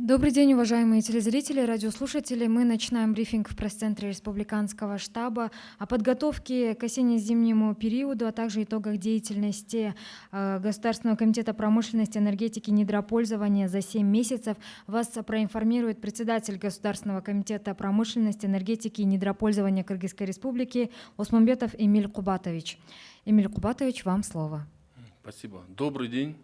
Добрый день, уважаемые телезрители, радиослушатели. Мы начинаем брифинг в пресс-центре Республиканского штаба о подготовке к осенне-зимнему периоду, а также итогах деятельности Государственного комитета промышленности, энергетики и недропользования за 7 месяцев. Вас проинформирует председатель Государственного комитета промышленности, энергетики и недропользования Кыргызской Республики Осмонбетов Эмиль Кубатович. Эмиль Кубатович, вам слово. Спасибо. Добрый день.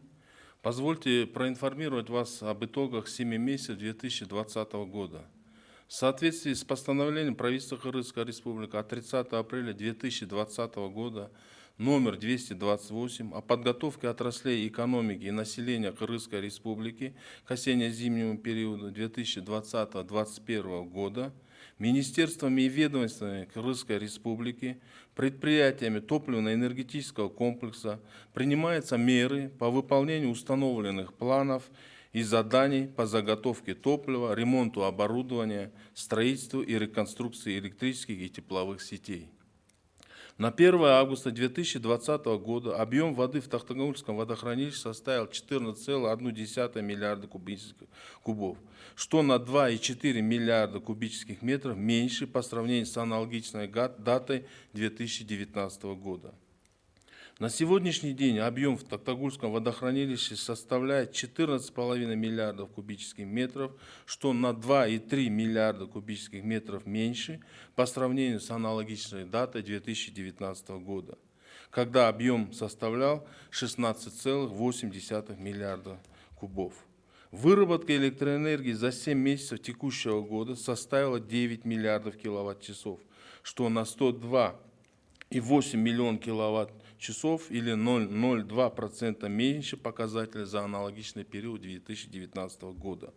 Позвольте проинформировать вас об итогах 7 месяцев 2020 года. В соответствии с постановлением правительства Кыргызской Республики от 30 апреля 2020 года номер 228 о подготовке отраслей экономики и населения Кыргызской Республики к осенне-зимнему периоду 2020-2021 года министерствами и ведомствами Кыргызской Республики, предприятиями топливно-энергетического комплекса принимаются меры по выполнению установленных планов и заданий по заготовке топлива, ремонту оборудования, строительству и реконструкции электрических и тепловых сетей. На 1 августа 2020 года объем воды в Тахтагульском водохранилище составил 14,1 миллиарда кубических кубов, что на 2,4 миллиарда кубических метров меньше по сравнению с аналогичной датой 2019 года. На сегодняшний день объем в Тахтагульском водохранилище составляет 14,5 миллиардов кубических метров, что на 2,3 миллиарда кубических метров меньше по сравнению с аналогичной датой 2019 года, когда объем составлял 16,8 миллиарда кубов. Выработка электроэнергии за 7 месяцев текущего года составила 9 миллиардов киловатт-часов, что на 102,8 миллиона киловатт-часов или 0,02% меньше показателя за аналогичный период 2019 года.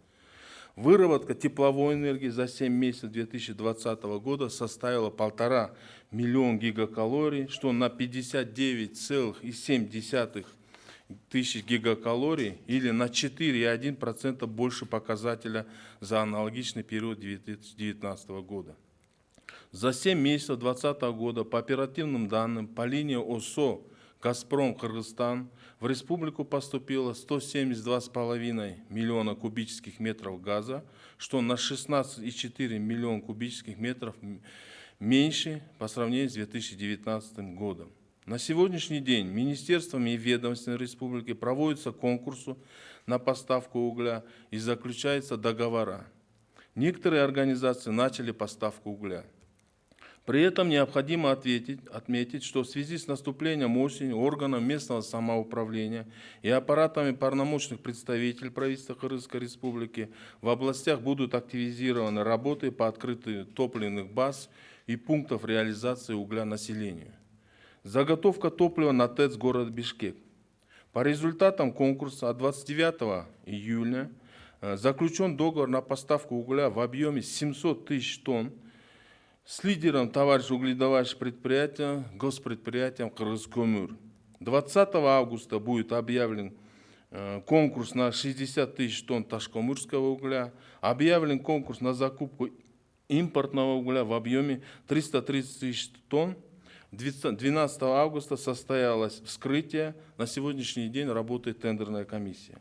Выработка тепловой энергии за 7 месяцев 2020 года составила 1,5 миллиона гигакалорий, что на 59,7 тысяч гигакалорий или на 4,1% больше показателя за аналогичный период 2019 года. За 7 месяцев 2020 года по оперативным данным по линии ОСО «Газпром Кыргызстан» в республику поступило 172,5 миллиона кубических метров газа, что на 16,4 миллиона кубических метров меньше по сравнению с 2019 годом. На сегодняшний день министерствами и ведомствами республики проводятся конкурсы на поставку угля и заключаются договора. Некоторые организации начали поставку угля. При этом необходимо отметить, что в связи с наступлением осени органам местного самоуправления и аппаратами полномочных представителей правительства Кыргызской Республики в областях будут активизированы работы по открытию топливных баз и пунктов реализации угля населению. Заготовка топлива на ТЭЦ город Бишкек. По результатам конкурса от 29 июля заключен договор на поставку угля в объеме 700 тысяч тонн с лидером товарищ угледобывающего предприятия, госпредприятием «Кыргызкөмір». 20 августа будет объявлен конкурс на 60 тысяч тонн ташкомырского угля, объявлен конкурс на закупку импортного угля в объеме 330 тысяч тонн. 12 августа состоялось вскрытие, на сегодняшний день работает тендерная комиссия.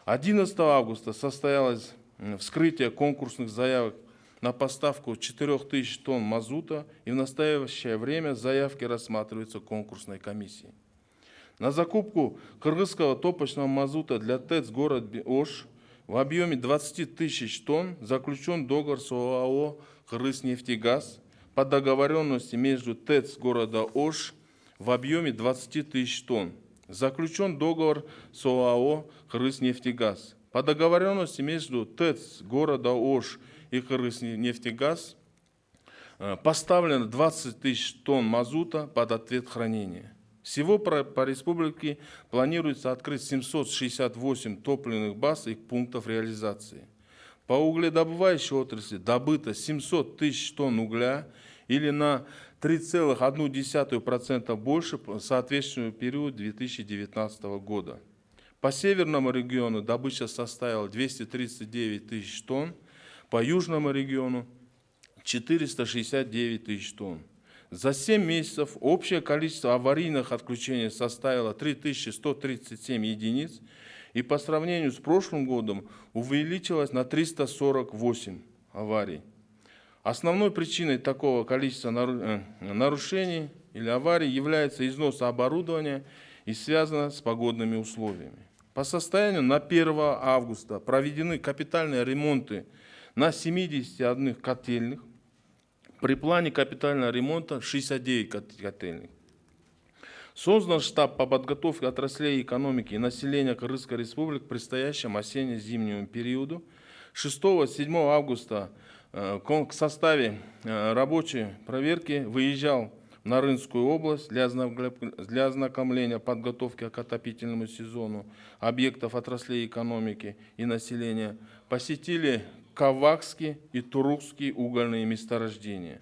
11 августа состоялось вскрытие конкурсных заявок на поставку 4000 тонн мазута, и в настоящее время заявки рассматриваются конкурсной комиссией. На закупку кыргызского топочного мазута для ТЭЦ город Ош в объеме 20 тысяч тонн заключен договор с ОАО «Кыргызнефтегаз» по договоренности между ТЭЦ города Ош в объеме 20 тысяч тонн. Заключен договор с ОАО «Кыргызнефтегаз». По договоренности между ТЭЦ города Ош и «Кыргызнефтегаз» поставлено 20 тысяч тонн мазута под ответ хранения. Всего по республике планируется открыть 768 топливных баз и пунктов реализации. По угледобывающей отрасли добыто 700 тысяч тонн угля или на 3,1% больше по соответствующему периоду 2019 года. По северному региону добыча составила 239 тысяч тонн, по южному региону 469 тысяч тонн. За 7 месяцев общее количество аварийных отключений составило 3137 единиц, и по сравнению с прошлым годом увеличилась на 348 аварий. Основной причиной такого количества нарушений или аварий является износ оборудования и связано с погодными условиями. По состоянию на 1 августа проведены капитальные ремонты на 71 котельных. При плане капитального ремонта 69 котельных. Создан штаб по подготовке отраслей экономики и населения Кыргызской Республики к предстоящему осенне-зимнему периоду. 6-7 августа в составе рабочей проверки выезжал в Нарынскую область для ознакомления подготовки к отопительному сезону объектов отраслей экономики и населения. Посетили Кавакский и Турукский угольные месторождения.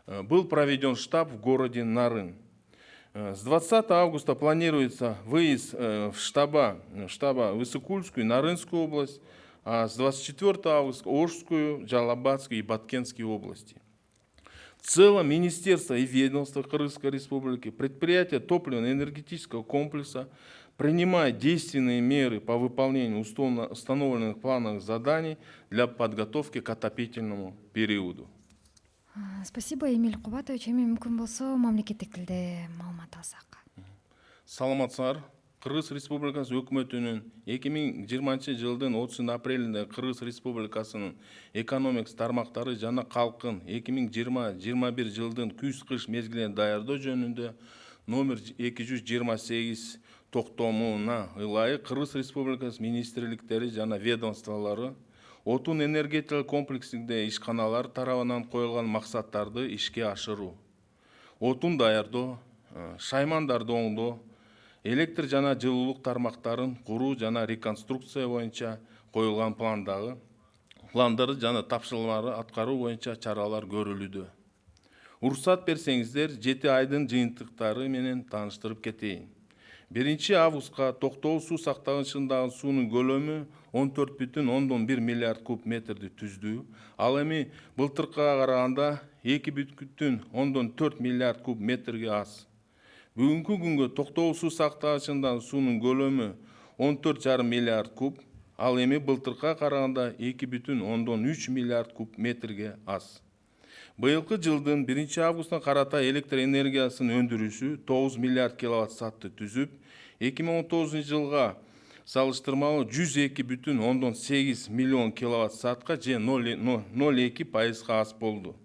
Был проведен штаб в городе Нарын. С 20 августа планируется выезд штаба в Исыкульскую и Нарынскую область, а с 24 августа Ошскую, Джалабадскую и Баткенские области. В целом министерство и ведомства Кыргызской Республики, предприятия топливно-энергетического комплекса принимают действенные меры по выполнению установленных плановых заданий для подготовки к отопительному периоду. Спасибо, Эмиль Кубатович. Эми мүмкүн болсо мамлекеттик тилде маалымат алсак. Саламатсыздар. Кыргыз Республикасы өкмөтүнүн 2020 жылдын 30 апрелинде Кыргыз Республикасынын экономикс тармактары жана калкын 2020-21 жылдын күз-кыш мезгилине даярдоо жөнүндө номер 228 токтомуна ылайык Кыргыз Республикасы министрликтери жана ведомстволору отун энергетикалык комплексинде ишканалар тарабынан коюлган максаттарды ишке ашыруу, отун даярдоо, шаймандарды оңдоо, электр жана жылуулук тармактарын куруу жана реконструкция боюнча коюлган пландары жана тапшырмаларды аткаруу боюнча чаралар көрүлүүдө. Уруксат берсеңиздер, 7 айдын жыйынтыктары менен тааныштырып кетейин. 1 августка Токтогул суу сактагычындагы суунун көлөмү 14,1 миллиард куб метрди түздү. Ал эми былтыркыга караганда 2,4 миллиард куб метрге аз. Бүгүнкү күнгө Токтогул суу сактагычындагы суунун көлөмү 14,5 миллиард куб, ал эми былтыркыга караганда 2,3 миллиард куб метрге аз. Быйылкы жылдын 1 августуна карата электр энергиясын өндүрүүсү 9 миллиард киловатт саатты түзүп, 2019 жылга салыштырмалуу 102,8 миллион киловатт саатка же 0,2% аз болду.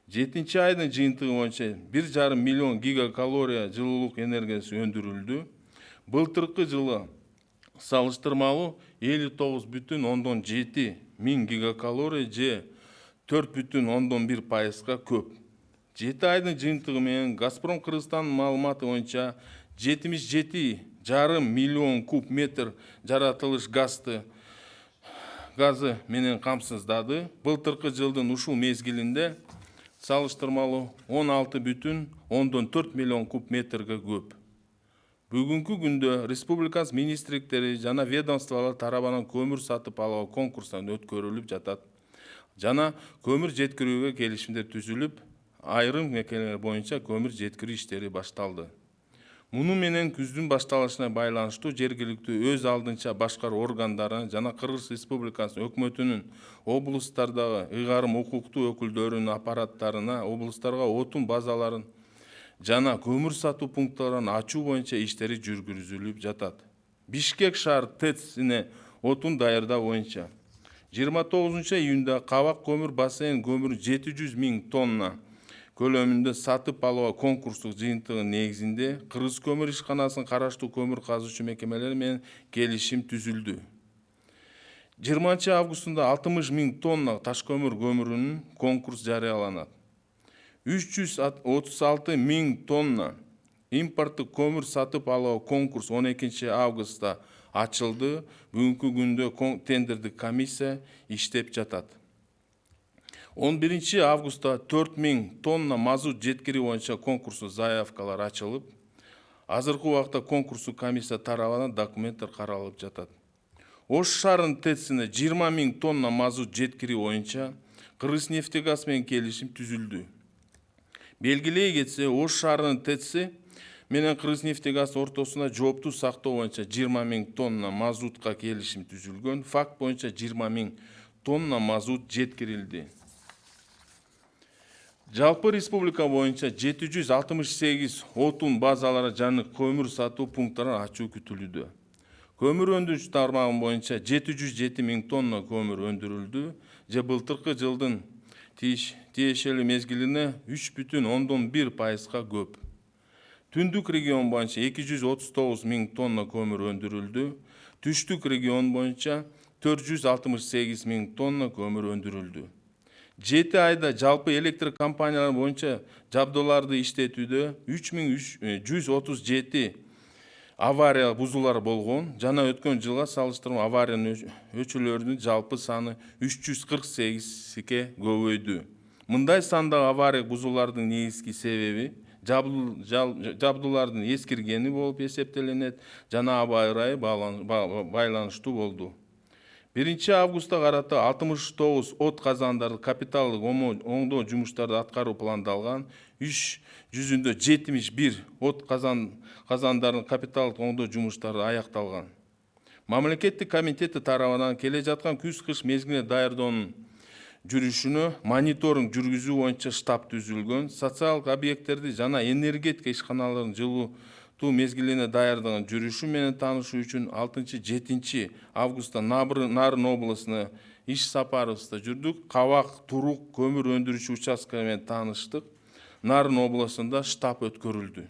7 айдын жыйынтыгы боюнча 1,5 миллион гигакалория жылуулук энергиясы өндүрүлдү. Былтыркы жылы салыштырмалуу 59,7 миң гигакалория же 4,1% көп. 7 айдын жыйынтыгы менен Газпром Кыргызстандын маалыматы боюнча 77,5 миллион куб метр жаратылыш газы менен камсыздады. Былтыркы жылдын ушул мезгилинде салыштырмалуу 16,4 миллион куб метрге көп. Бүгүнкү күндө республикабыз министрликтери жана ведомстволор тарабынан көмүр сатып алуу конкурстан өткөрүлүп жатат. Жана көмүр жеткирүүгө келишимдер түзүлүп, айрым мекемелер боюнча көмүр жеткирүү иштери башталды. Муну менен күздүн башталышына байланыштуу жергиликтүү өз алдынча башкаруу органдары жана Кыргыз Республикасынын өкмөтүнүн облустардагы ыйгарым укуктуу өкүлдөрүнүн аппараттарына облустарга отун базаларын жана көмүр сатуу пункттарын ачуу боюнча иштери жүргүзүлүп жатат. Бишкек шаар ТЭЦ-ине отун даярдоо боюнча 29 июнда Кабак көмүр бассейн көмүрү 700 миң тонна көлөмүндө сатып алууга конкурстук жыйынтыгы негизинде Кыргыз көмүр ишканасын караштуу көмүр казуучу мекемелер менен келишим түзүлдү. 20 августунда 60 миң тонна таш көмүрүнүн конкурс жарыяланат. 336 миң тонна импорттук көмүр сатып алуу конкурс 12 августта ачылды. Бүгүнкү күндө тендердик комиссия иштеп жатат. 11 августта 4 миң тонна мазут жеткирүү боюнча конкурстук заявкалар ачылып, азыркы убакта конкурстук комиссия тарабынан документтер каралып жатат. Ош шаарынын ТЭЦ-ине 20 миң тонна мазут жеткирүү боюнча Кыргызнефтегаз менен келишим түзүлдү. Белгилей кетсе, Ош шаарынын ТЭЦ менен Кыргызнефтегаз ортосунда жоопту сактоо боюнча 20 000 тонна мазутка келишим түзүлгөн. Факт боюнча 20 000 тонна мазут жеткирилди. Жалпы республика боюнча 768 отун базалары жана көмүр сатуу пункттарын ачуу күтүлүүдө. Көмүр өндүрүш тармагы боюнча 707 000 тонна көмүр өндүрүлдү же былтыркы жылдын тиешелүү мезгилине 3,1% көп. Түндүк регион боюнча 239 000 тонна көмүр өндүрүлдү. Түштүк регион боюнча 468 000 тонна көмүр өндүрүлдү. 7 айда жалпы электр компаниялары боюнча жабдууларды иштетүүдө 3137 авария бузуулар болгон. Жана өткөн жылга салыштырмалуу авария өчүлөрүнүн жалпы саны 348ге көбөйдү. Мындай сандагы авария бузуулардын негизги себеби жабдуулардын эскиргени болуп эсептелинет жана аба ырайы байланыштуу болду. 1 августта карата 69 от казандарды капиталдык оңдоо жумуштарды аткаруу пландалган. Иш жүзүндө 71 от казандардын капиталдык оңдоо жумуштары аякталган. Мамлекеттик комитети тарабынан келе жаткан күз-кыш мезгилине даярдоонун жүрүшүнө мониторинг жүргүзүү боюнча штаб түзүлгөн. Социалдык объекттерди жана энергетика ишканаларын жылуу мезгилине даярдаган жүрүшү менен таанышуу үчүн 6-7 августта Нарын областына иш сапарыбызда жүрдүк. Кабак, Турук көмүр өндүрүүчү участкалар менен тааныштык. Нарын областында штаб өткөрүлдү.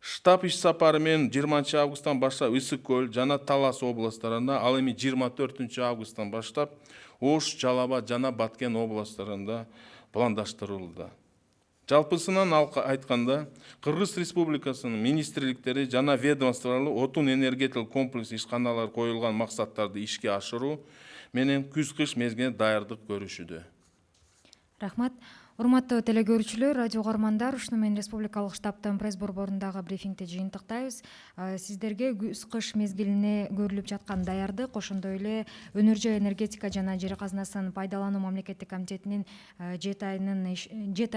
Штаб иш сапары менен 20 августтан баштап Ысык көл жана Талас областарында, ал эми 24 августтан баштап Ош, Жалал Абад жана Баткен областарында пландаштырылды. Жалпысынан айтканда, Кыргыз Республикасынын министрликтери жана ведомстволору отун энергетикалык комплекс ишканалары коюлган максаттарды ишке ашыруу менен күз-кыш мезгилине даярдык көрүшүдө. Рахмат. Урматтуу телекөрүүчүлөр, радио угармандар, ушуну менен республикалык штабтын пресс борборундагы брифингди жыйынтыктайбыз. Сиздерге күз-кыш мезгилине көрүлүп жаткан даярдык, ошондой эле өнөр жай энергетика жана жер казынасын пайдалануу мамлекеттик комитетинин 7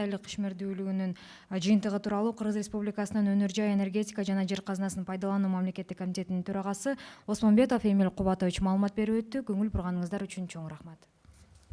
айлык ишмердүүлүгүнүн жыйынтыгы тууралуу Кыргыз Республикасынын өнөр жай энергетика жана жер казынасын пайдалануу мамлекеттик комитетинин төрагасы Осмонбетов Эмиль Кубатович маалымат берип өттү. Көңүл бурганыңыздар үчүн чоң рахмат.